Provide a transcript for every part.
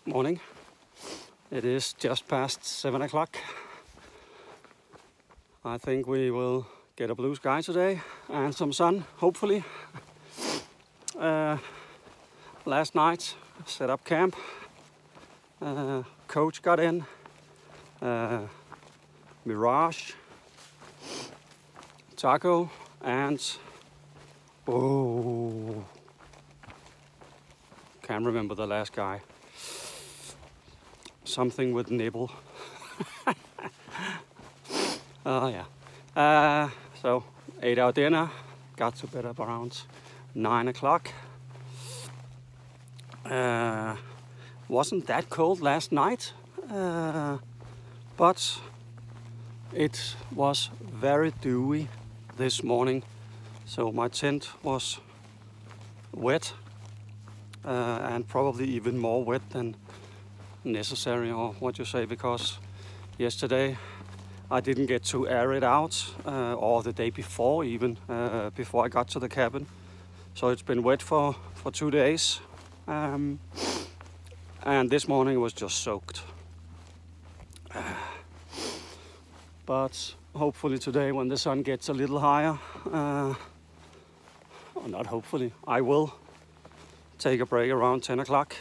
morning. It is just past 7 o'clock. I think we will get a blue sky today and some sun, hopefully. Last night, set up camp. Coach got in. Mirage, Taco, and can't remember the last guy. Something with nibble. Oh yeah. So ate our dinner, got to bed up around 9 o'clock. Wasn't that cold last night, but it was very dewy this morning, so my tent was wet, and probably even more wet than necessary, or what you say, because yesterday I didn't get to air it out, or the day before even, before I got to the cabin. So it's been wet for 2 days, and this morning was just soaked. But hopefully today, when the sun gets a little higher, or not hopefully, I will take a break around 10 o'clock,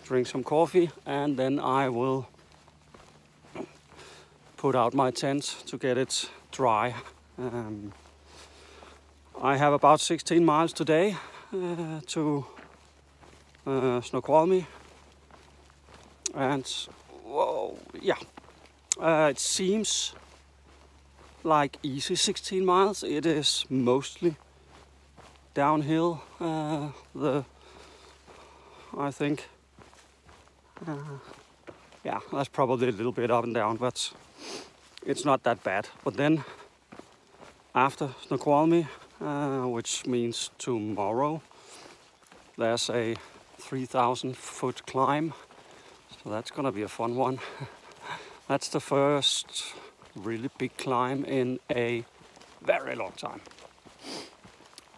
drink some coffee, and then I will put out my tent to get it dry. I have about 16 miles today to Snoqualmie, and whoa, yeah, it seems like easy 16 miles. It is mostly downhill. I think, yeah, that's probably a little bit up and down, but it's not that bad. But then after Snoqualmie, which means tomorrow, there's a 3,000 foot climb, so that's gonna be a fun one. That's the first really big climb in a very long time,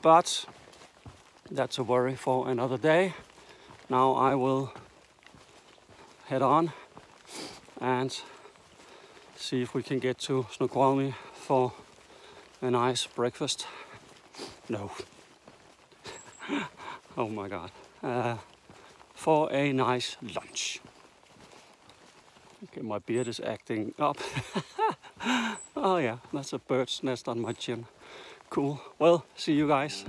but that's a worry for another day. Now I will head on and see if we can get to Snoqualmie for a nice breakfast. No. Oh my God. For a nice lunch. Okay, my beard is acting up. Oh yeah, that's a bird's nest on my chin. Cool. Well, see you guys.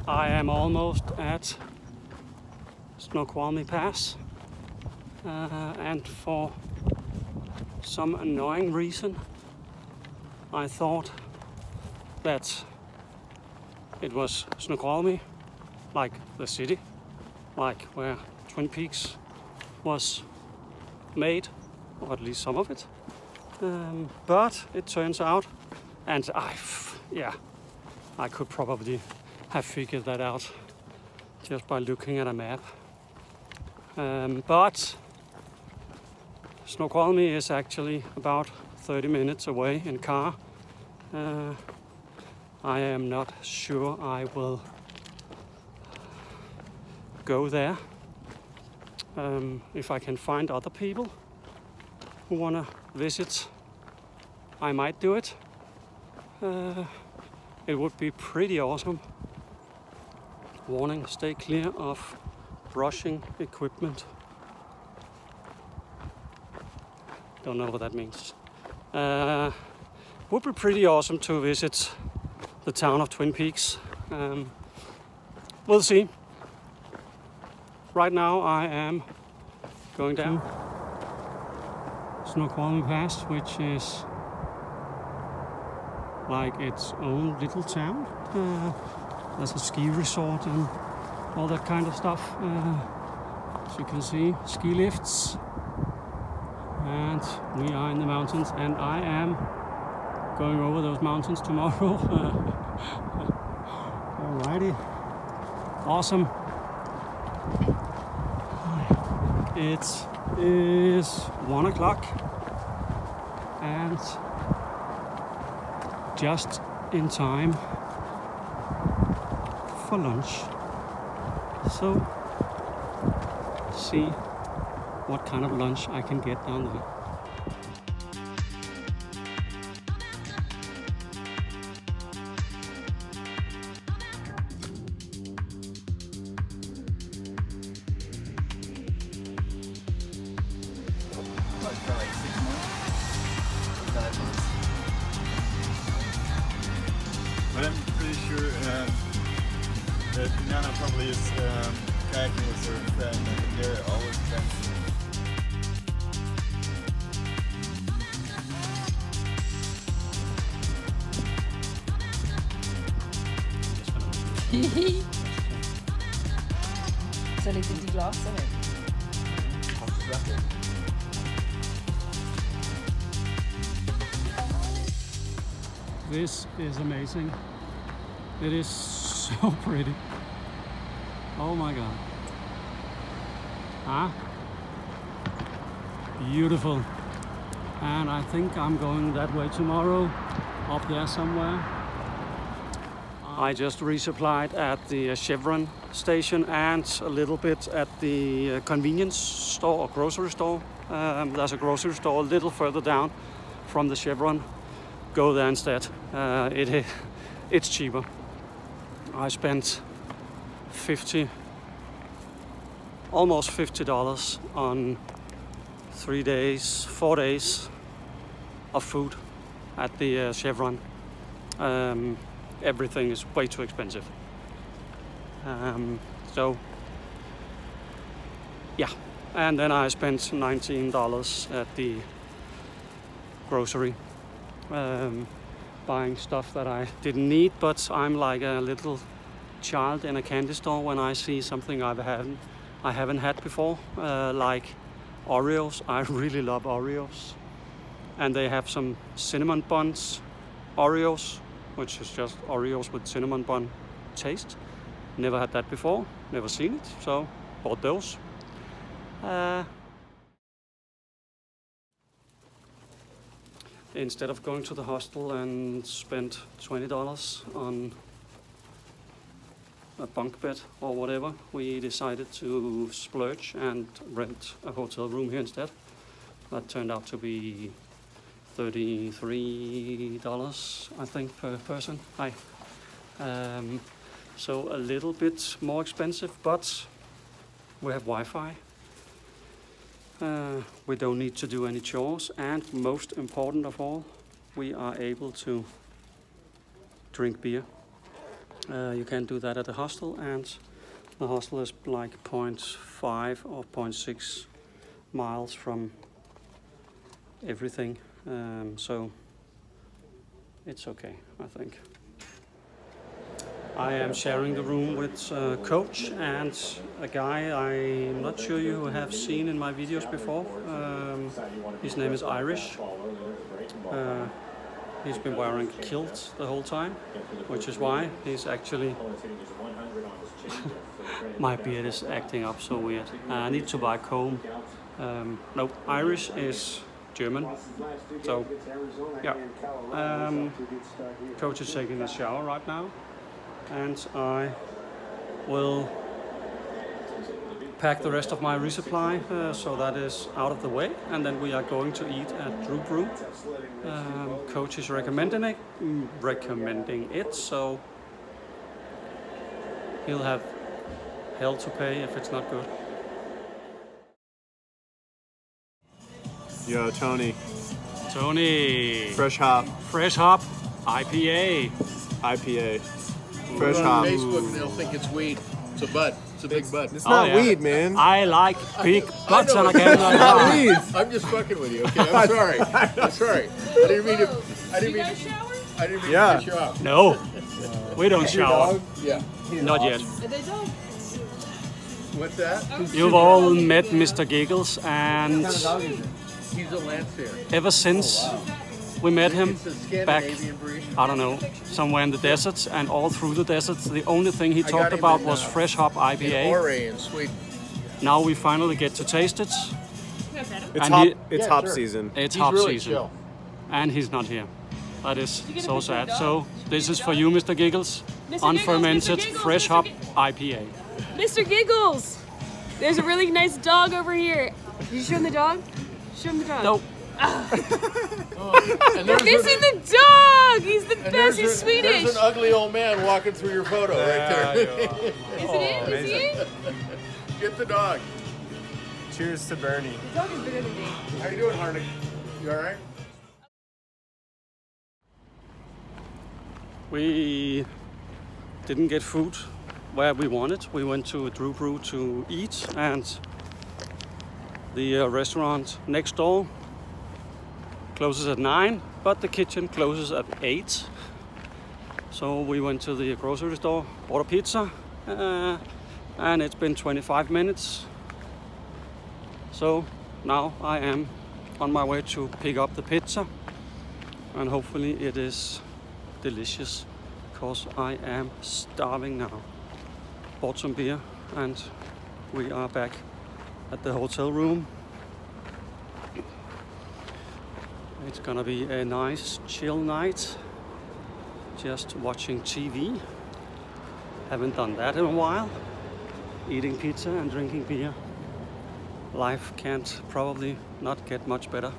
I am almost at Snoqualmie Pass, and for some annoying reason I thought that it was Snoqualmie, like the city, like where Twin Peaks was made, or at least some of it, but it turns out, and I could probably have figured that out just by looking at a map. But Snoqualmie is actually about 30 minutes away in car. I am not sure I will go there. If I can find other people who want to visit, I might do it. It would be pretty awesome. Warning, stay clear of brushing equipment. Don't know what that means. Would be pretty awesome to visit the town of Twin Peaks. We'll see. Right now I am going down Snoqualmie Pass, which is like its own little town. There's a ski resort and all that kind of stuff. As you can see, ski lifts. And we are in the mountains, and I am going over those mountains tomorrow. Alrighty. Awesome. It is 1 o'clock and just in time for lunch. So, see what kind of lunch I can get down there. But I'm pretty sure that Nana probably is kayaking with her friend, and they're always friends. Soll ich in die Glas sein? This is amazing. It is so pretty. Oh my god. Ah, beautiful. And I think I'm going that way tomorrow, up there somewhere. I just resupplied at the Chevron station and a little bit at the convenience store or grocery store. There's a grocery store a little further down from the Chevron. Go there instead. It's cheaper. I spent almost $50 on 4 days of food at the Chevron. Everything is way too expensive. So yeah, and then I spent $19 at the grocery, buying stuff that I didn't need, but I'm like a little child in a candy store when I see something I haven't had before, like Oreos. I really love Oreos, and they have some cinnamon buns Oreos, which is just Oreos with cinnamon bun taste. Never had that before, never seen it, so bought those. Instead of going to the hostel and spend $20 on a bunk bed or whatever, we decided to splurge and rent a hotel room here instead. That turned out to be $33, I think, per person. So a little bit more expensive, but we have Wi-Fi. We don't need to do any chores, and most important of all, we are able to drink beer. You can't do that at the hostel, and the hostel is like 0.5 or 0.6 miles from everything, so it's okay, I think. I am sharing the room with Coach and a guy I'm not sure you have seen in my videos before. His name is Irish. He's been wearing kilts the whole time, which is why he's actually... My beard is acting up so weird. I need to buy a comb. No, Irish is German, so yeah. Coach is taking a shower right now, and I will pack the rest of my resupply, so that is out of the way, and then we are going to eat at Drew Brew. Coach is recommending it, so he'll have hell to pay if it's not good. Yo, Tony. Fresh Hop IPA. Fresh Hop. Facebook and they'll think it's weed. It's a bud. It's a big bud. It's not weed, man. I like big butts and I can't not weed. I'm just fucking with you. Okay, I'm sorry. I'm sorry. I didn't mean to. Did you guys shower? I didn't mean Yeah. to cut you off. No, we don't Your shower. dog? Yeah. Not yet. And they don't. What's that? You've all met Mister Gigglez, and He's a Lancia. ever since we met him It's a back, Scandinavian breed. I don't know, somewhere in the deserts, and all through the deserts, the only thing he got talked him about in, was Fresh Hop In IPA. Åre in Sweden. Now we finally get to taste it. It's And hop. he- It's Yeah, hop sure. season. It's He's hop really season, chill. and he's not here. That is get a so picture sad. of the So dog? this is for you, Mister Gigglez. Mr. Unfermented Gigglez, Mr. Fresh Gigglez, Hop Mr. IPA. Mr. Gigglez! There's a really nice dog over here. Did you show him the dog? Show him the dog. No, And there's, Missing the dog! He's the and best, there's, he's a- Swedish! there's an ugly old man walking through your photo right there. Is it him? Is he in? Get the dog. Cheers to Bernie. The dog is bigger than me. How you doing, Harnik? You all right? we didn't get food where we wanted. We went to Drew Brew to eat, and the restaurant next door closes at 9, but the kitchen closes at 8. So we went to the grocery store, bought a pizza, and it's been 25 minutes. So now I am on my way to pick up the pizza, and hopefully it is delicious, because I am starving now. Bought some beer, and we are back at the hotel room. It's gonna be a nice chill night, just watching TV. Haven't done that in a while. Eating pizza and drinking beer. Life can't probably not get much better.